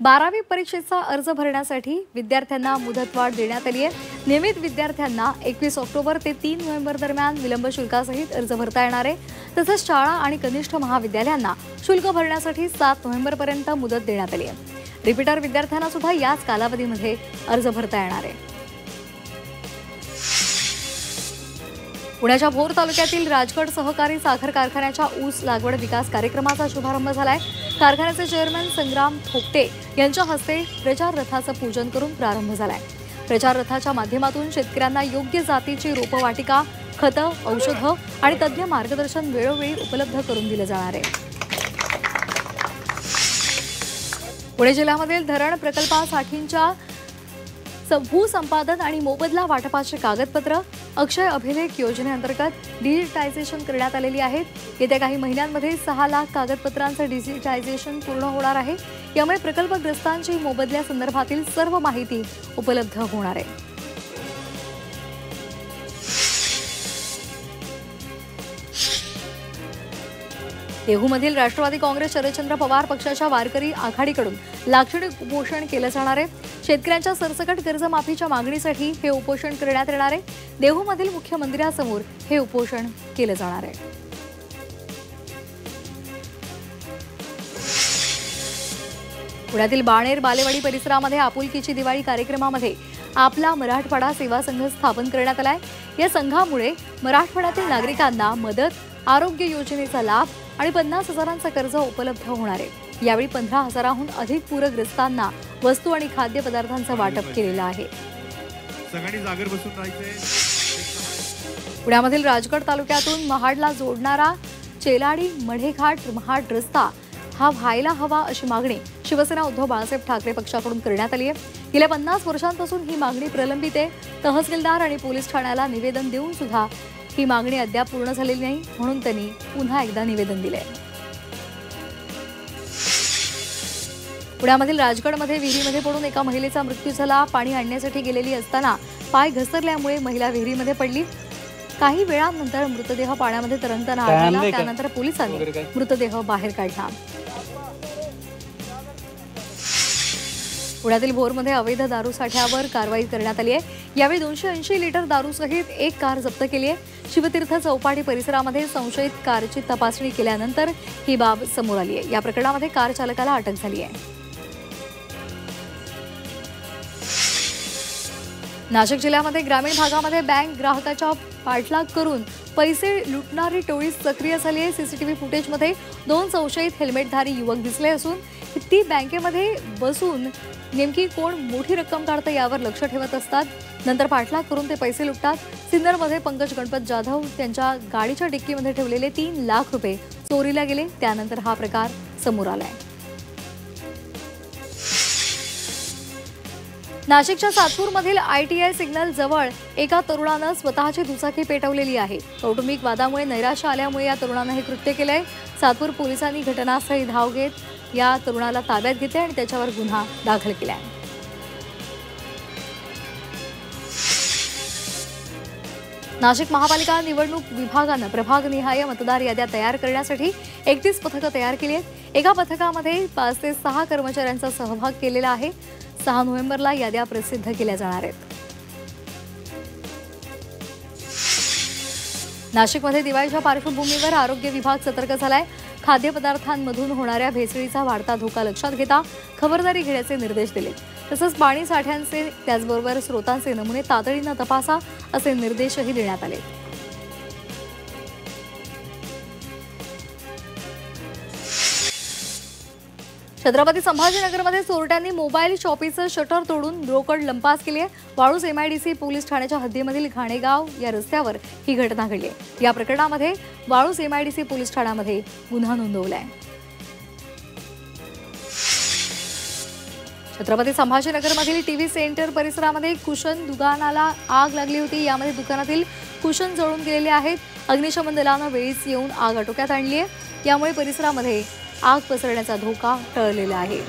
12वी परीक्षेचा अर्ज भरण्यासाठी विद्यार्थ्यांना मुदतवाढ देण्यात आली आहे। नियमित विद्यार्थ्यांना 21 ऑक्टोबर ते 3 नोव्हेंबर दरम्यान विलंब शुल्कासहित अर्ज भरता येणार आहे। तसंच शाळा आणि कनिष्ठ महाविद्यालयांना शुल्क भरण्यासाठी 7 नोव्हेंबरपर्यंत मुदत देण्यात आली आहे। रिपीटर विद्यार्थ्यांना सुद्धा याच कालावधीमध्ये अर्ज भरता येणार आहे। पुण्याच्या भोर तालुक्यातील राजगड सहकारी साखर कारखान्याच्या ऊस लागवड विकास कार्यक्रमाचा शुभारंभ झालाय। कारखान्याचे चेअरमन संग्राम थोपटे यांच्या हस्ते प्रचार रथाचं पूजन करून प्रारंभ झालाय। प्रचार रथाच्या माध्यमातून शेतकऱ्यांना योग्य जातीची रोपवाटिका, खतं, औषधं आणि तज्ञ मार्गदर्शन वेळोवेळी उपलब्ध करून दिले जाणार आहे। पुणे जिल्ह्यामधील धरण प्रकल्पासाठीच्या भूसंपादन आणि मोबदला वाटपाचे कागदपत्र अक्षय अभिलेख योजनेअंतर्गत डिजिटायझेशन करण्यात आलेली आहेत। येत्या काही महिन्यांमध्ये 6 लाख कागदपत्रांचं डिजिटायझेशन पूर्ण होणार आहे। यामुळे प्रकल्पग्रस्तांची मोबदल्यासंदर्भातील सर्व माहिती उपलब्ध होणार आहे। देहूमधील राष्ट्रवादी काँग्रेस शरदचंद्र पवार पक्षाच्या वारकरी आघाडीकडून लाक्षणिक उपोषण केलं जाणार आहे। शेतकऱ्यांच्या सरसकट कर्जमाफीच्या मागणीसाठी हे उपोषण करण्यात येणार आहे। देहूमधील मुख्य मंदिरासमोर हे उपोषण केलं जाणार आहे। पुण्यातील बाणेर बालेवाडी परिसरामध्ये आपुलकीची दिवाळी कार्यक्रमामध्ये आपला मराठवाडा सेवा संघ स्थापन करण्यात आलाय। या संघामुळे मराठवाड्यातील नागरिकांना मदत, आरोग्य योजनेचा लाभ आणि 50,000चं कर्ज उपलब्ध होणार आहे। यावेळी 15,000हून अधिक पूरग्रस्तांना वस्तू आणि खाद्यपदार्थांचं वाटप केलेलं आहे। पुण्यामधील राजगड तालुक्यातून महाडला जोडणारा चेलाडी मढेघाट महाड रस्ता हा व्हायला हवा अशी मागणी शिवसेना उद्धव बाळासाहेब ठाकरे पक्षाकडून करण्यात आली आहे। गेल्या 50 वर्षांपासून ही मागणी प्रलंबित आहे। तहसीलदार आणि पोलीस ठाण्याला निवेदन देऊन सुद्धा ही मागणी अद्याप पूर्ण झालेली नाही, म्हणून त्यांनी पुन्हा एकदा निवेदन दिले। पुण्यामधील राजगडमध्ये विहिरीमध्ये पडून एका महिलेचा मृत्यू झाला। पाणी आणण्यासाठी गेलेली असताना पाय घसरल्यामुळे महिला विहिरीमध्ये पडली। काही वेळानंतर मृतदेह पाण्यामध्ये तरंगताना आढळला। त्यानंतर पोलिसांनी मृतदेह बाहेर काढला। पुण्यातील भोरमध्ये अवैध दारू साठ्यावर कारवाई करण्यात आली आहे। यावेळी 280 लिटर दारूसहित एक कार जप्त केली आहे। शिवतीर्थ चौपाटी परिसरामध्ये संशयित कारची तपासणी केल्यानंतर ही बाब समोर आली आहे। या प्रकरणामध्ये कार चालकाला अटक झाली आहे। नाशिक जिल्ह्यामध्ये ग्रामीण भागामध्ये बँक ग्राहकाच्या पाठलाग करून पैसे लुटणारी टोळी सक्रिय झाली आहे। सीसीटीव्ही फुटेजमध्ये 2 संशयित हेल्मेटधारी युवक दिसले असून ती बँकेमध्ये बसून नेमकी कोण मोठी रक्कम काढतं यावर लक्ष ठेवत असतात। नंतर पाठलाग करून ते पैसे लुटतात। सिन्नरमध्ये पंकज गणपत जाधव त्यांच्या गाडीच्या डिक्कीमध्ये ठेवलेले 3 लाख रुपये चोरीला गेले। त्यानंतर हा प्रकार समोर आलाय। नाशिकच्या सातपूरमधील ITI सिग्नल जवळ एका तरुणानं स्वतःची दुचाकी पेटवलेली आहे। कौटुंबिक वादामुळे नैराश्य आल्यामुळे या तरुणानं हे कृत्य केलंय। सातपूर पोलिसांनी घटनास्थळी धाव घेत या तरुणाला ताब्यात घेतले आणि त्याच्यावर गुन्हा दाखल केलाय। नाशिक महापालिका निवडणूक विभागानं प्रभागनिहाय मतदार याद्या तयार करण्यासाठी 31 पथकं तयार केली आहेत। एका पथकामध्ये 5 ते 6 कर्मचाऱ्यांचा सहभाग केलेला आहे। 6 नोव्हेंबरला याद्या प्रसिद्ध केल्या जाणार आहेत। नाशिकमध्ये दिवाळीच्या पार्श्वभूमीवर आरोग्य विभाग सतर्क झालाय। खाद्यपदार्थांमधून होणाऱ्या भेसळीचा वाढता धोका लक्षात घेता खबरदारी घेण्याचे निर्देश दिले। तसंच पाणी साठ्यांचे त्याचबरोबर स्रोतांचे नमुने तातडीनं तपासा असे निर्देशही देण्यात आले। छत्रपती संभाजीनगरमध्ये चोरट्यांनी मोबाईल शॉपीचं शटर तोडून रोकड लंपास केली आहे। वाळूज MIDC पोलीस ठाण्याच्या हद्दीमधील घाणेगाव या रस्त्यावर ही घटना घडली आहे। या प्रकरणामध्ये वाळूज MIDC पोलीस ठाण्यामध्ये गुन्हा नोंदवलाय। छत्रपती संभाजीनगरमधील टीव्ही सेंटर परिसरामध्ये कुशन दुकानाला आग लागली होती। यामध्ये दुकानातील कुशन जळून गेलेले आहेत। अग्निशमन दलानं वेळीच येऊन आग आटोक्यात आणली आहे। यामुळे परिसरामध्ये आग पसरण्याचा धोका टळलेला आहे।